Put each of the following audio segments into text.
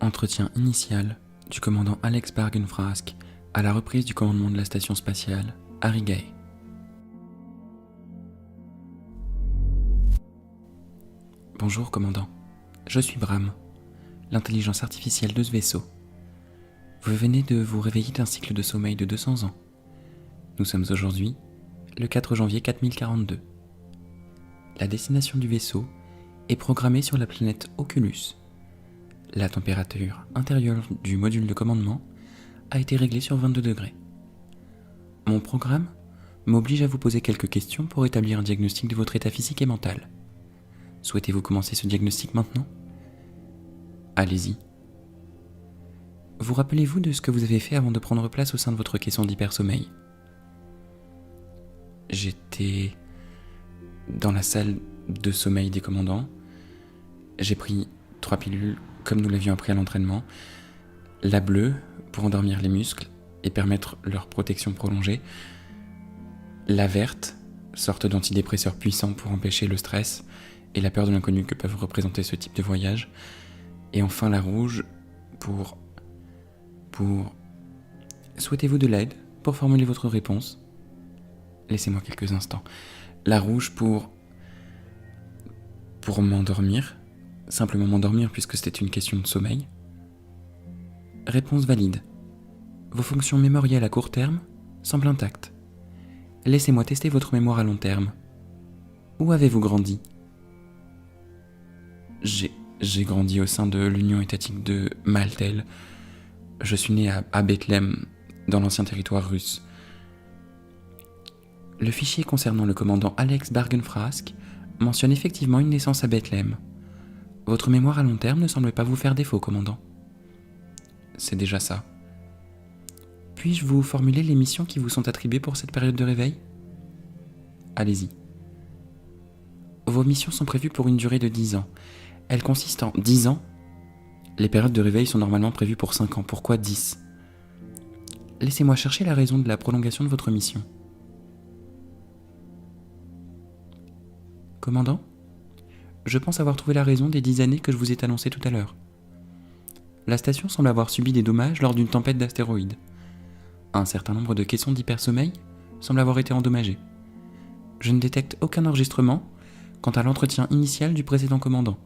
Entretien initial du commandant Alex Bargenfrask à la reprise du commandement de la station spatiale Arigae. Bonjour commandant, je suis Bram, l'intelligence artificielle de ce vaisseau. Vous venez de vous réveiller d'un cycle de sommeil de 200 ans. Nous sommes aujourd'hui le 4 janvier 4042. La destination du vaisseau est programmée sur la planète Oculus. La température intérieure du module de commandement a été réglée sur 22 degrés. Mon programme m'oblige à vous poser quelques questions pour établir un diagnostic de votre état physique et mental. Souhaitez-vous commencer ce diagnostic maintenant ? Allez-y. Vous rappelez-vous de ce que vous avez fait avant de prendre place au sein de votre caisson d'hypersommeil ? J'étais dans la salle de sommeil des commandants. J'ai pris 3 pilules comme nous l'avions appris à l'entraînement. La bleue pour endormir les muscles et permettre leur protection prolongée. La verte, sorte d'antidépresseur puissant pour empêcher le stress et la peur de l'inconnu que peuvent représenter ce type de voyage. Et enfin la rouge pour... Souhaitez-vous de l'aide pour formuler votre réponse ? Laissez-moi quelques instants. La rouge pour m'endormir. Simplement m'endormir puisque c'était une question de sommeil. Réponse valide. Vos fonctions mémorielles à court terme semblent intactes. Laissez-moi tester votre mémoire à long terme. Où avez-vous grandi ? J'ai grandi au sein de l'Union étatique de Maltel. Je suis né à Bethléem, dans l'ancien territoire russe. Le fichier concernant le commandant Alex Bargenfrask mentionne effectivement une naissance à Bethléem. Votre mémoire à long terme ne semble pas vous faire défaut, commandant. C'est déjà ça. Puis-je vous formuler les missions qui vous sont attribuées pour cette période de réveil ? Allez-y. Vos missions sont prévues pour une durée de 10 ans. Elles consistent en 10 ans. Les périodes de réveil sont normalement prévues pour 5 ans. Pourquoi 10 ? Laissez-moi chercher la raison de la prolongation de votre mission. Commandant ? Je pense avoir trouvé la raison des 10 années que je vous ai annoncées tout à l'heure. La station semble avoir subi des dommages lors d'une tempête d'astéroïdes. Un certain nombre de caissons d'hypersommeil semblent avoir été endommagés. Je ne détecte aucun enregistrement quant à l'entretien initial du précédent commandant.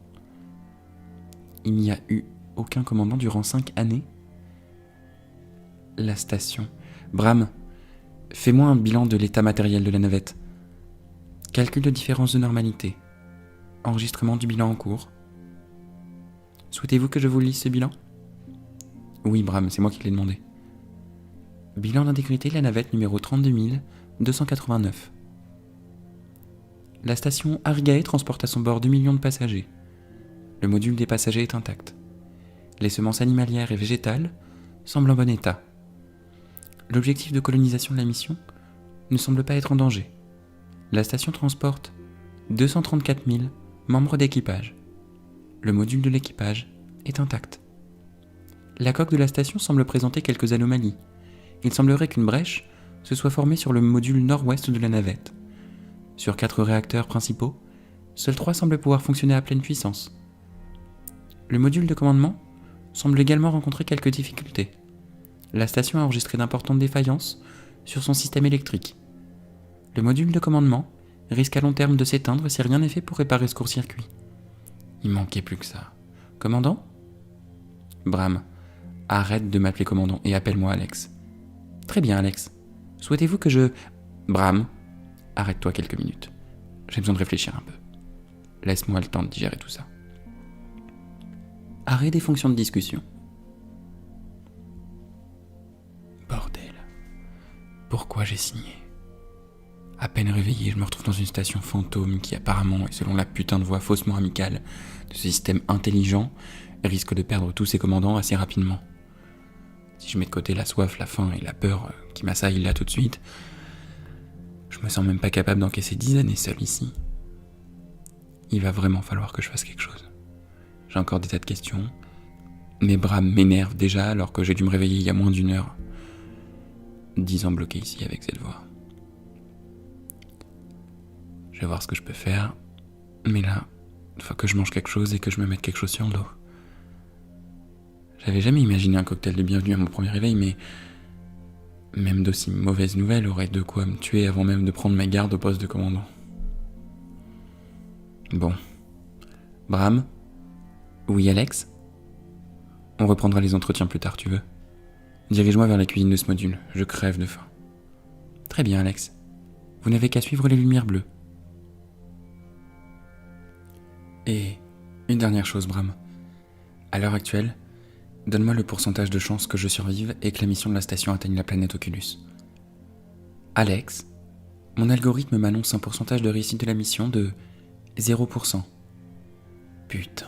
Il n'y a eu aucun commandant durant 5 années. La station. Bram, fais-moi un bilan de l'état matériel de la navette. Calcul de différence de normalité. Enregistrement du bilan en cours. Souhaitez-vous que je vous lise ce bilan ? Oui, Bram, c'est moi qui l'ai demandé. Bilan d'intégrité de la navette numéro 32289. La station Arigae transporte à son bord 2 millions de passagers. Le module des passagers est intact. Les semences animalières et végétales semblent en bon état. L'objectif de colonisation de la mission ne semble pas être en danger. La station transporte 234 000 membres d'équipage. Le module de l'équipage est intact. La coque de la station semble présenter quelques anomalies. Il semblerait qu'une brèche se soit formée sur le module nord-ouest de la navette. Sur 4 réacteurs principaux, seuls 3 semblent pouvoir fonctionner à pleine puissance. Le module de commandement semble également rencontrer quelques difficultés. La station a enregistré d'importantes défaillances sur son système électrique. Le module de commandement risque à long terme de s'éteindre si rien n'est fait pour réparer ce court-circuit. Il manquait plus que ça. Commandant ? Bram, arrête de m'appeler commandant et appelle-moi Alex. Très bien, Alex. Souhaitez-vous que je... Bram, arrête-toi quelques minutes. J'ai besoin de réfléchir un peu. Laisse-moi le temps de digérer tout ça. Arrêt des fonctions de discussion. Bordel. Pourquoi j'ai signé ? À peine réveillé, je me retrouve dans une station fantôme qui apparemment, et selon la putain de voix faussement amicale de ce système intelligent, risque de perdre tous ses commandants assez rapidement. Si je mets de côté la soif, la faim et la peur qui m'assaillent là tout de suite, je me sens même pas capable d'encaisser 10 années seul ici. Il va vraiment falloir que je fasse quelque chose. J'ai encore des tas de questions. Mes bras m'énervent déjà alors que j'ai dû me réveiller il y a moins d'1 heure. 10 ans bloqués ici avec cette voix. Je vais voir ce que je peux faire. Mais là, il faut que je mange quelque chose et que je me mette quelque chose sur le dos. J'avais jamais imaginé un cocktail de bienvenue à mon premier réveil, mais même d'aussi mauvaises nouvelles auraient de quoi me tuer avant même de prendre mes gardes au poste de commandant. Bon. Bram? Oui, Alex? On reprendra les entretiens plus tard, tu veux? Dirige-moi vers la cuisine de ce module, je crève de faim. Très bien, Alex. Vous n'avez qu'à suivre les lumières bleues. Et une dernière chose, Bram. À l'heure actuelle, donne-moi le pourcentage de chances que je survive et que la mission de la station atteigne la planète Oculus. Alex, mon algorithme m'annonce un pourcentage de réussite de la mission de 0%. Putain.